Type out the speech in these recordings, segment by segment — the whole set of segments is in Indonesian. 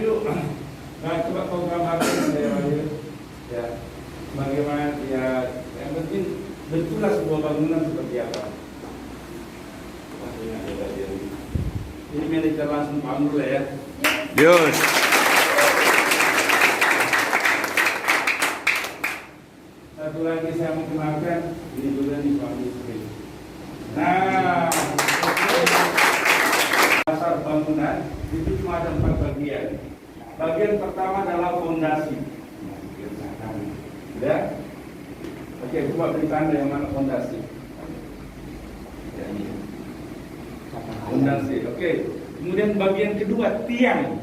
Wahyu, nah coba kau gambarkan saya Wahyu, ya bagaimana ya yang penting betullah sebuah bangunan seperti apa. Wah, ini ada bagian. Ini manajer langsung paham dulu ya. Yus. Satu lagi saya mau kenalkan, ini juga nih suami istri. Nah, dasar bangunan itu cuma ada 4 bagian. Bagian pertama adalah fondasi. Ya. Oke, coba beri tanda yang mana fondasi. Ya, ini. Fondasi. Oke. Kemudian bagian kedua tiang.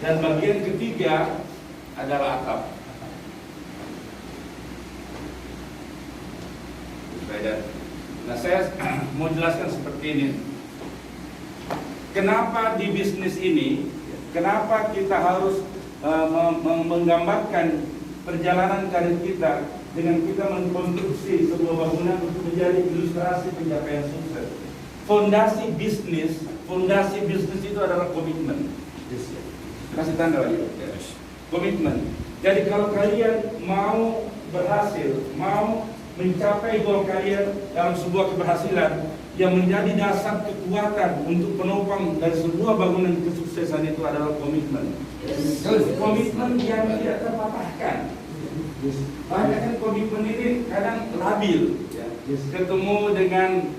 Dan bagian ketiga adalah atap. Nah, saya mau jelaskan seperti ini. Kenapa di bisnis ini, kenapa kita harus menggambarkan perjalanan karir kita dengan kita mengkonstruksi sebuah bangunan untuk menjadi ilustrasi pencapaian sukses. Fondasi bisnis itu adalah komitmen. Kasih tanda lagi. Komitmen. Jadi kalau kalian mau berhasil, mau mencapai goal kalian dalam sebuah keberhasilan yang menjadi dasar kekuatan untuk penopang dari sebuah bangunan kesuksesan itu adalah komitmen. Komitmen yang tidak terpatahkan. Banyak kan komitmen ini kadang labil. Ketemu dengan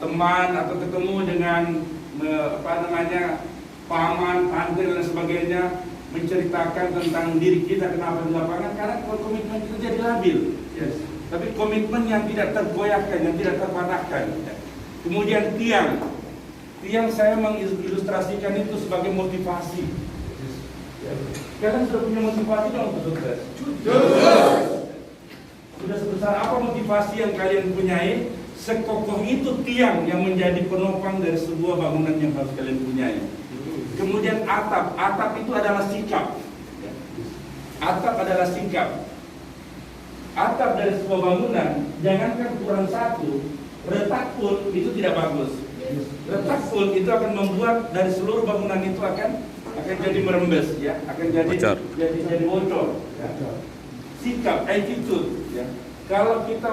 teman atau ketemu dengan paman, tante dan sebagainya, menceritakan tentang diri kita kenapa di lapangan karena komitmen itu jadi labil. Tapi komitmen yang tidak tergoyahkan, yang tidak terpatahkan. Kemudian tiang saya mengilustrasikan itu sebagai motivasi. Kalian sudah punya motivasi dong untuk sukses? Sudah sebesar apa motivasi yang kalian punyai? Sekokoh itu tiang yang menjadi penopang dari sebuah bangunan yang harus kalian punyai. Kemudian atap itu adalah sikap. Atap adalah sikap. Atap dari sebuah bangunan, jangankan kurang satu, retak pun itu tidak bagus. Retak pun itu akan membuat dari seluruh bangunan itu akan jadi merembes, ya, akan jadi bocor. Ya. Sikap, attitude, ya. Kalau kita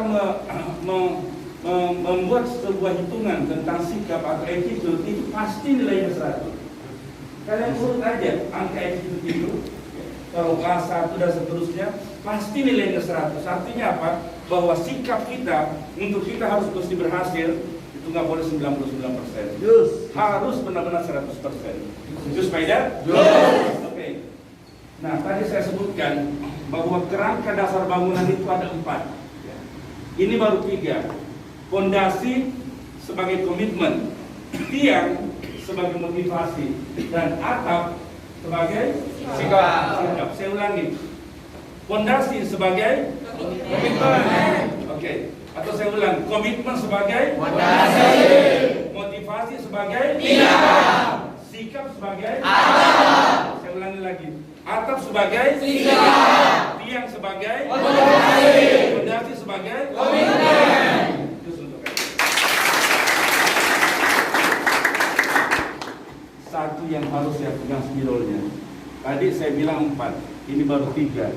membuat sebuah hitungan tentang sikap atau attitude itu pasti nilainya 100. Kalian urut aja angka attitude itu. Kalau A1 dan seterusnya pasti nilainya 100. Artinya apa? Bahwa sikap kita untuk kita harus mesti berhasil itu nggak boleh 99%. Harus benar-benar 100%. Jus Faida? Oke. Nah, tadi saya sebutkan bahwa kerangka dasar bangunan itu ada 4. Ini baru 3. Fondasi sebagai komitmen, tiang sebagai motivasi, dan atap sebagai sikap. Saya ulangi. Fondasi sebagai komitmen. Oke. Atau saya ulang, komitmen sebagai fondasi, motivasi sebagai tiang, sikap sebagai atap. Saya ulangi lagi. Atap sebagai sikap, tiang sebagai motivasi, fondasi sebagai komitmen. Satu yang harus saya pegang spidolnya. Tadi saya bilang 4, ini baru 3.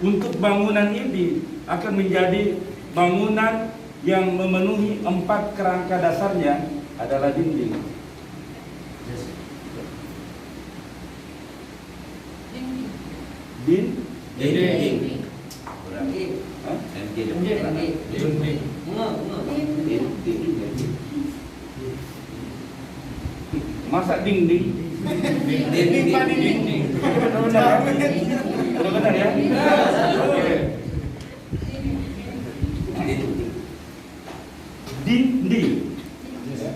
Untuk bangunan ini akan menjadi bangunan yang memenuhi 4 kerangka dasarnya adalah dinding. Dinding. Masa dinding? Dinding. Benar ya? Oke.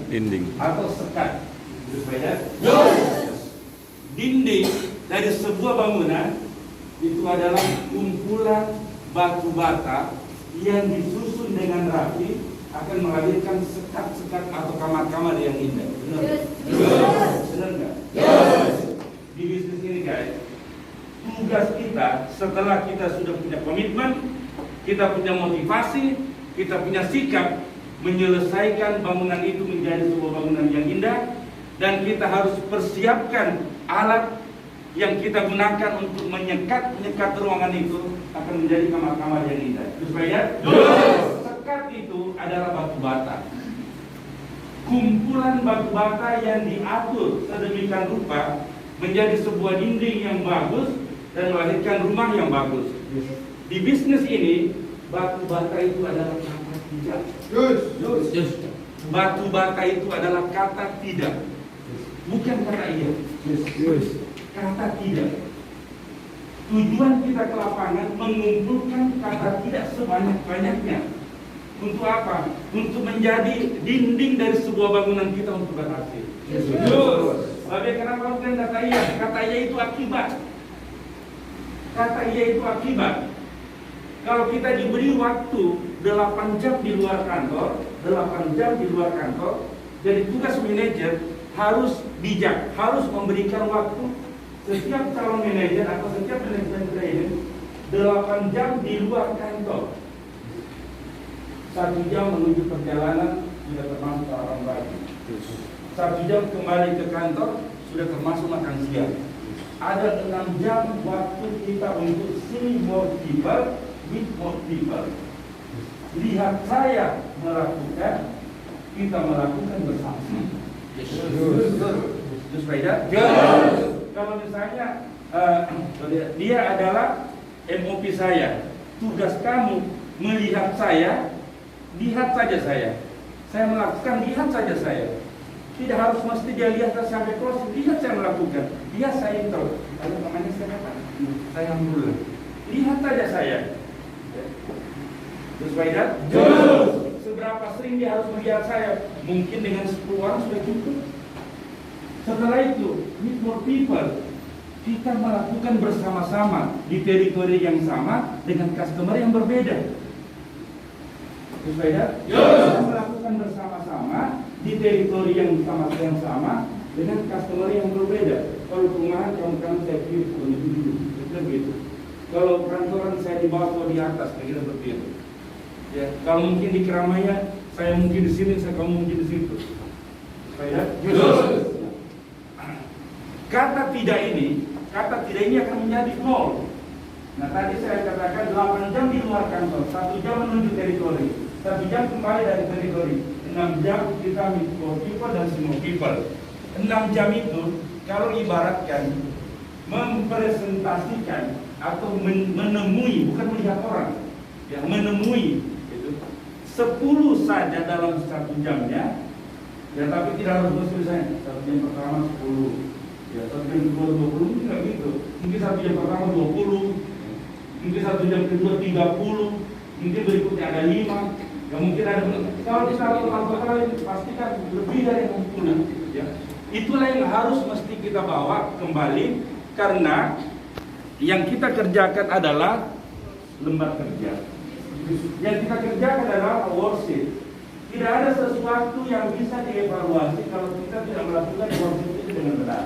Dinding atau sekat. Dinding dari sebuah bangunan itu adalah kumpulan batu bata yang disusun dengan rapi akan melahirkan sekat-sekat atau kamar-kamar yang indah. Benar? Benar nggak? Di bisnis ini guys, tugas kita setelah kita sudah punya komitmen, kita punya motivasi, kita punya sikap menyelesaikan bangunan itu menjadi sebuah bangunan yang indah. Dan kita harus persiapkan alat yang kita gunakan untuk menyekat ruangan itu akan menjadi kamar-kamar yang indah. Supaya sekat itu adalah batu bata. Kumpulan batu bata yang diatur sedemikian rupa menjadi sebuah dinding yang bagus dan melahirkan rumah yang bagus. Di bisnis ini, batu bata itu adalah kata tidak. Batu bata itu adalah kata tidak, bukan kata iya. Kata tidak. Tujuan kita ke lapangan mengumpulkan kata tidak sebanyak-banyaknya. Untuk apa? Untuk menjadi dinding dari sebuah bangunan kita untuk berhasil. Tapi kenapa bukan kata iya? Kata iya itu akibat. Kata iya itu akibat. Kalau kita diberi waktu 8 jam di luar kantor, 8 jam di luar kantor, jadi tugas manajer harus bijak, harus memberikan waktu setiap calon manajer atau setiap manajemen training 8 jam di luar kantor. 1 jam menuju perjalanan sudah termasuk sarapan pagi. 1 jam kembali ke kantor sudah termasuk makan siang. Ada 6 jam waktu kita untuk see more people, meet more people. Lihat saya melakukan, kita melakukan bersama. Terus Faida? Kalau misalnya dia adalah MOP saya, tugas kamu melihat saya, lihat saja saya. Saya melakukan, lihat saja saya. Tidak harus mesti dia lihat sampai close, lihat saya melakukan. Lihat saya itu. Kalau namanya saya apa? Saya mulai. Lihat saja saya. Terus Faida? Seberapa sering dia harus melihat saya? Mungkin dengan 10 orang sudah cukup. Setelah itu, meet more people. Kita melakukan bersama-sama di teritori yang sama dengan customer yang berbeda. Terus Faida? Kita melakukan bersama-sama di teritori yang sama dengan customer yang berbeda. Kalau perumahan kamu saya pilih dulu, begitu. Kalau kantoran saya di bawah atau di atas, kira seperti itu. Ya, kalau mungkin di keramaian, saya mungkin di sini, kamu mungkin di situ. Faida? Kata tidak ini akan menjadi nol. Nah tadi saya katakan 8 jam di luar kantor, 1 jam menuju teritori, 1 jam kembali dari teritori, 6 jam kita meet people dan semua people. 6 jam itu kalau ibaratkan mempresentasikan atau menemui, bukan melihat orang, ya menemui itu 10 saja dalam 1 jamnya, ya tapi tidak harus misalnya 1 jam pertama 10. Ya, 1 jam kedua 20, mungkin nggak gitu. Mungkin 1 jam pertama 20, mungkin 1 jam kedua 30, mungkin berikutnya ada 5, ya mungkin ada. Kalau di satu kali pastikan lebih dari 60. Ya. Itulah yang harus mesti kita bawa kembali, karena yang kita kerjakan adalah lembar kerja. Yang kita kerjakan adalah worksheet. Tidak ada sesuatu yang bisa dievaluasi kalau kita tidak melakukan worksheet itu dengan benar.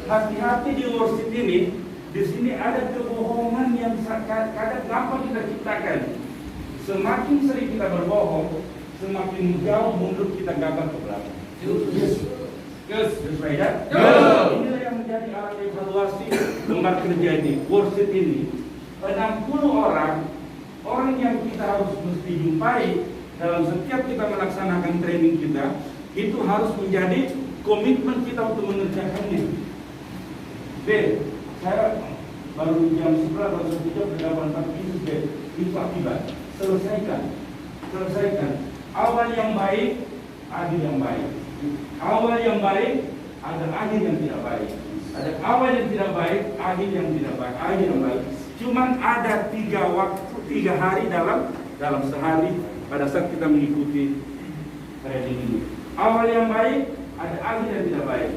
Hati-hati di worksheet ini. Di sini ada kebohongan yang kadang kenapa kita ciptakan. Semakin sering kita berbohong, semakin jauh mundur kita gagal ke belakang. Inilah yang menjadi alat evaluasi lembar kerja ini, worksheet ini. 60 orang yang kita harus mesti jumpai dalam setiap kita melaksanakan training kita, itu harus menjadi komitmen kita untuk mengerjakannya. B, saya baru jam 11 atau 1 jam ke 8 bisnis itu akibat. Selesaikan. Awal yang baik, akhir yang baik. Awal yang baik, ada akhir yang tidak baik. Ada awal yang tidak baik, akhir yang tidak baik. Akhir yang baik. Cuman ada 3 hari dalam sehari pada saat kita mengikuti training ini. Awal yang baik, ada akhir yang tidak baik.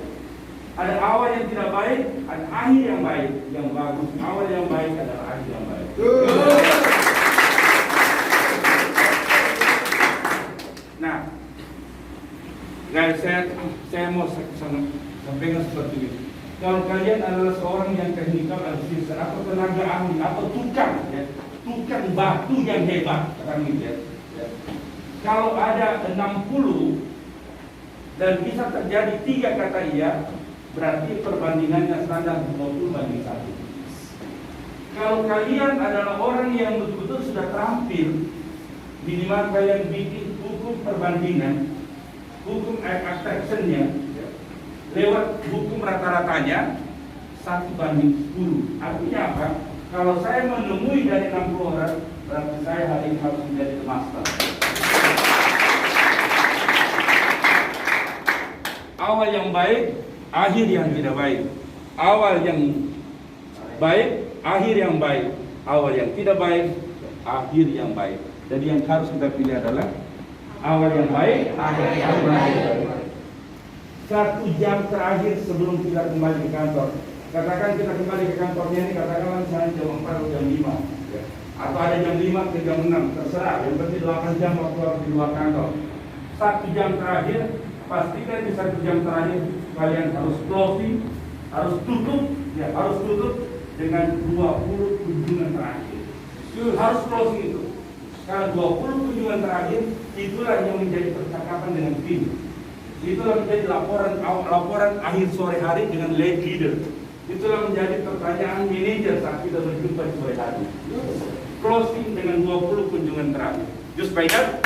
Ada awal yang tidak baik, ada akhir yang baik, yang bagus. Awal yang baik adalah akhir yang baik. Nah, guys, saya mau sampaikan seperti ini. Kalau kalian adalah seorang yang technical advisor atau tenaga ahli atau tukang batu yang hebat, katakan gitu ya. Kalau ada 60 dan bisa terjadi 3 kata iya, berarti perbandingannya standar 20:1. Kalau kalian adalah orang yang betul-betul sudah terampil, minimal kalian bikin hukum perbandingan, hukum attraction-nya, lewat hukum rata-ratanya 1:10. Artinya apa? Kalau saya menemui dari 60 orang, berarti saya hari ini harus menjadi the master. Awal yang baik, akhir yang tidak baik. Awal yang baik, akhir yang baik. Awal yang tidak baik, akhir yang baik. Jadi yang harus kita pilih adalah awal yang baik, akhir yang baik. 1 jam terakhir sebelum kita kembali ke kantor. Katakan kita kembali ke kantornya ini, katakanlah misalnya jam 4 atau jam 5, atau ada jam 5 ke jam 6, terserah. Yang penting 8 jam waktu harus di luar kantor. 1 jam terakhir, pastikan di 1 jam terakhir kalian harus closing, harus tutup, harus tutup dengan 20 kunjungan terakhir. Harus closing itu. Karena 20 kunjungan terakhir itulah yang menjadi percakapan dengan tim. Itulah menjadi laporan akhir sore hari dengan leader. Itulah menjadi pertanyaan manajer saat kita berjumpa di sore hari. Closing dengan 20 kunjungan terakhir. Just by that.